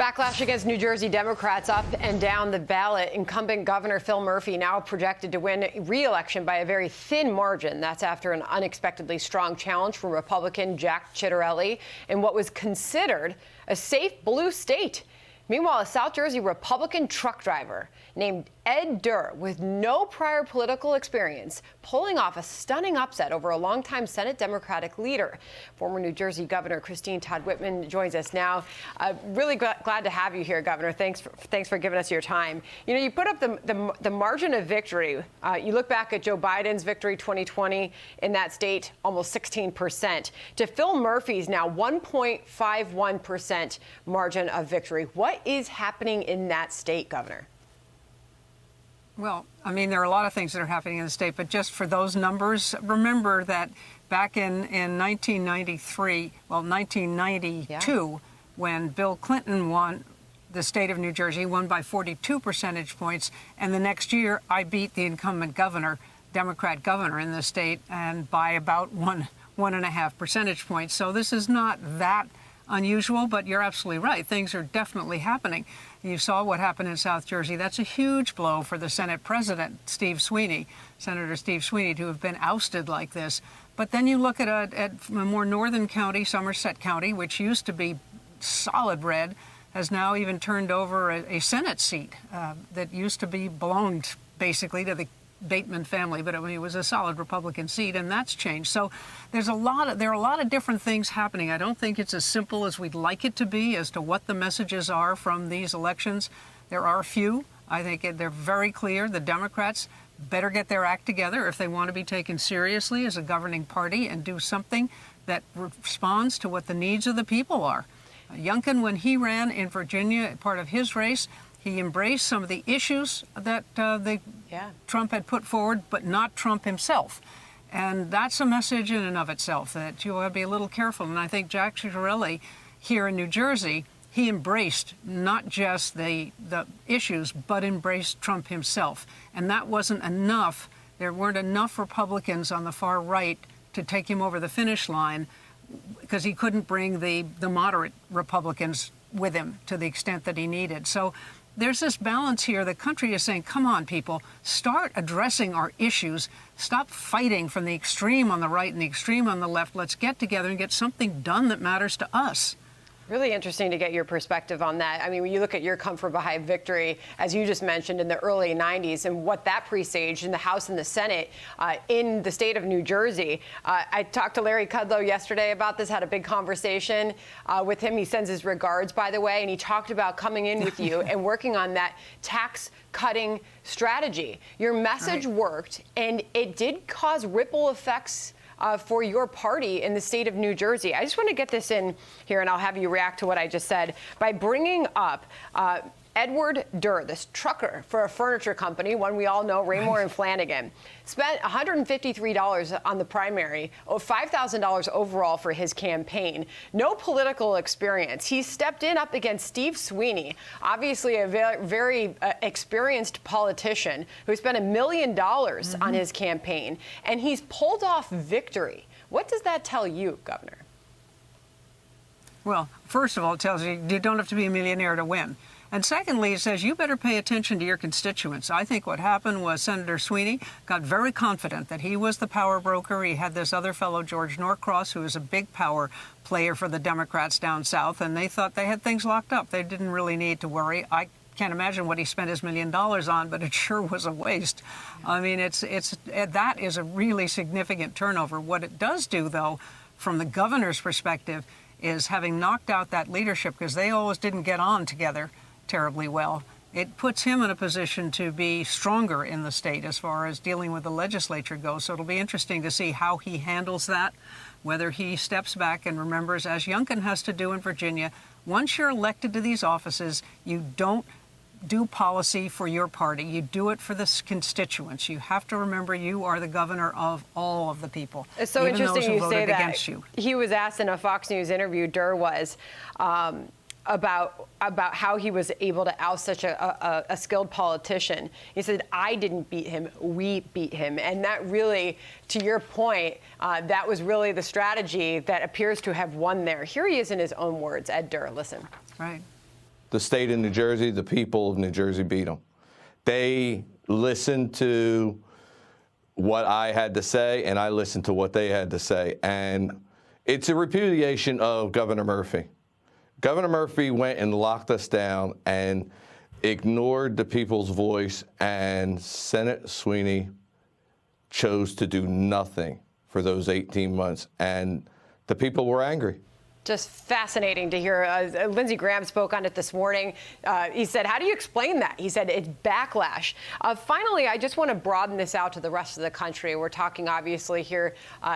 Backlash against New Jersey Democrats up and down the ballot. Incumbent Governor Phil Murphy now projected to win re-election by a very thin margin. That's after an unexpectedly strong challenge from Republican Jack Ciattarelli in what was considered a safe blue state. Meanwhile, a South Jersey Republican truck driver named Ed Durr, with no prior political experience, pulling off a stunning upset over a longtime Senate Democratic leader. Former New Jersey Governor Todd Whitman joins us now. Really glad to have you here, Governor. Thanks for giving us your time. You know, you put up the margin of victory. You look back at Joe Biden's victory 2020 in that state, almost 16%. To Phil Murphy's now 1.51% margin of victory. What is happening in that state, Governor? Well, I mean, there are a lot of things that are happening in the state, but just for those numbers, remember that back in 1992, when Bill Clinton won the state of New Jersey, won by 42 percentage points, and the next year I beat the incumbent governor, Democrat governor in the state, and by about 1.5 percentage points. So this is not that unusual, but you're absolutely right. Things are definitely happening. You saw what happened in South Jersey. That's a huge blow for the Senate president, Senator Steve Sweeney, to have been ousted like this. But then you look at a more northern county, Somerset County, which used to be solid red, has now even turned over a Senate seat that used to belonged basically to the Bateman family, but it was a solid Republican seat, and that's changed. So there are a lot of different things happening. I don't think it's as simple as we'd like it to be as to what the messages are from these elections. There are a few. I think they're very clear. The Democrats better get their act together if they want to be taken seriously as a governing party and do something that responds to what the needs of the people are. Youngkin, when he ran in Virginia, part of his race, he embraced some of the issues that Trump had put forward, but not Trump himself. And that's a message in and of itself, that you ought to be a little careful. And I think Jack Ciattarelli here in New Jersey, he embraced not just the issues, but embraced Trump himself. And that wasn't enough. There weren't enough Republicans on the far right to take him over the finish line, because he couldn't bring the moderate Republicans with him to the extent that he needed. So there's this balance here. The country is saying, come on, people, start addressing our issues. Stop fighting from the extreme on the right and the extreme on the left. Let's get together and get something done that matters to us. Really interesting to get your perspective on that. I mean, when you look at your comfort behind victory, as you just mentioned, in the early 90s and what that presaged in the House and the Senate in the state of New Jersey. I talked to Larry Kudlow yesterday about this, had a big conversation with him. He sends his regards, by the way, and he talked about coming in with you and working on that tax cutting strategy. Your message worked, and it did cause ripple effects for your party in the state of New Jersey. I just want to get this in here, and I'll have you react to what I just said by bringing up Edward Durr, this trucker for a furniture company, one we all know, Raymore and Flanagan, spent $153 on the primary, $5,000 overall for his campaign. No political experience. He stepped in up against Steve Sweeney, obviously a very experienced politician who spent $1 million on his campaign, and he's pulled off victory. What does that tell you, Governor? Well, first of all, it tells you you don't have to be a millionaire to win. And secondly, it says you better pay attention to your constituents. I think what happened was Senator Sweeney got very confident that he was the power broker. He had this other fellow, George Norcross, who was a big power player for the Democrats down south, and they thought they had things locked up. They didn't really need to worry. I can't imagine what he spent his $1 million on, but it sure was a waste. I mean, that is a really significant turnover. What it does do, though, from the governor's perspective, is having knocked out that leadership, because they always didn't get on together terribly well, it puts him in a position to be stronger in the state as far as dealing with the legislature goes. So it'll be interesting to see how he handles that, whether he steps back and remembers, as Youngkin has to do in Virginia, once you're elected to these offices, you don't do policy for your party. You do it for the constituents. You have to remember you are the governor of all of the people. It's so interesting you say that. Against you. He was asked in a Fox News interview, Durr was, about how he was able to oust such a skilled politician. He said, I didn't beat him, we beat him. And that really, to your point, that was really the strategy that appears to have won there. Here he is in his own words, Ed Durr. Listen. Right. the state of New Jersey, the people of New Jersey beat them. They listened to what I had to say, and I listened to what they had to say. And it's a repudiation of Governor Murphy. Governor Murphy went and locked us down and ignored the people's voice, and Senate Sweeney chose to do nothing for those 18 months, and the people were angry. Just fascinating to hear. Lindsey Graham spoke on it this morning. He said, how do you explain that? He said it's backlash. Finally, I just want to broaden this out to the rest of the country. We're talking obviously here,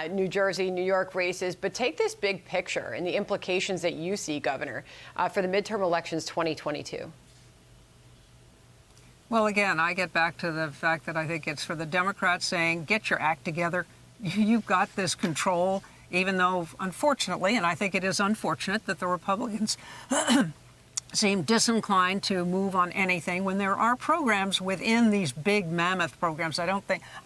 New Jersey, New York races, but take this big picture and the implications that you see, Governor, for the midterm elections 2022. Well, again, I get back to the fact that I think it's for the Democrats saying, get your act together. You've got this control. Even though, unfortunately, and I think it is unfortunate that the Republicans seem disinclined to move on anything when there are programs within these big mammoth programs. I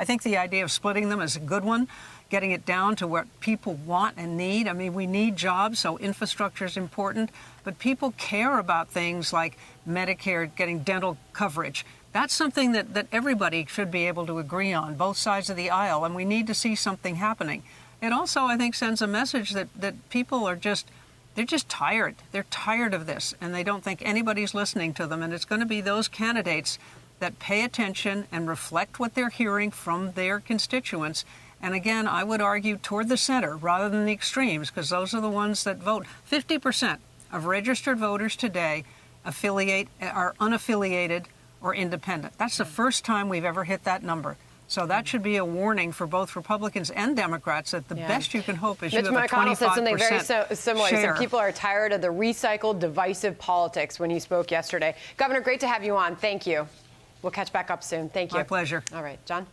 think the idea of splitting them is a good one, getting it down to what people want and need. I mean, we need jobs, so infrastructure is important, but people care about things like Medicare, getting dental coverage. That's something that everybody should be able to agree on, both sides of the aisle, and we need to see something happening. It also, I think, sends a message that people are they're just tired. They're tired of this, and they don't think anybody's listening to them. And it's going to be those candidates that pay attention and reflect what they're hearing from their constituents. And again, I would argue toward the center rather than the extremes, because those are the ones that vote. 50% of registered voters today are unaffiliated or independent. That's the first time we've ever hit that number. So that should be a warning for both Republicans and Democrats that the best you can hope is Mitch you have a 25% McConnell said something very similar. share. He said people are tired of the recycled, divisive politics when he spoke yesterday. Governor, great to have you on. Thank you. We'll catch back up soon. Thank you. My pleasure. All right, John.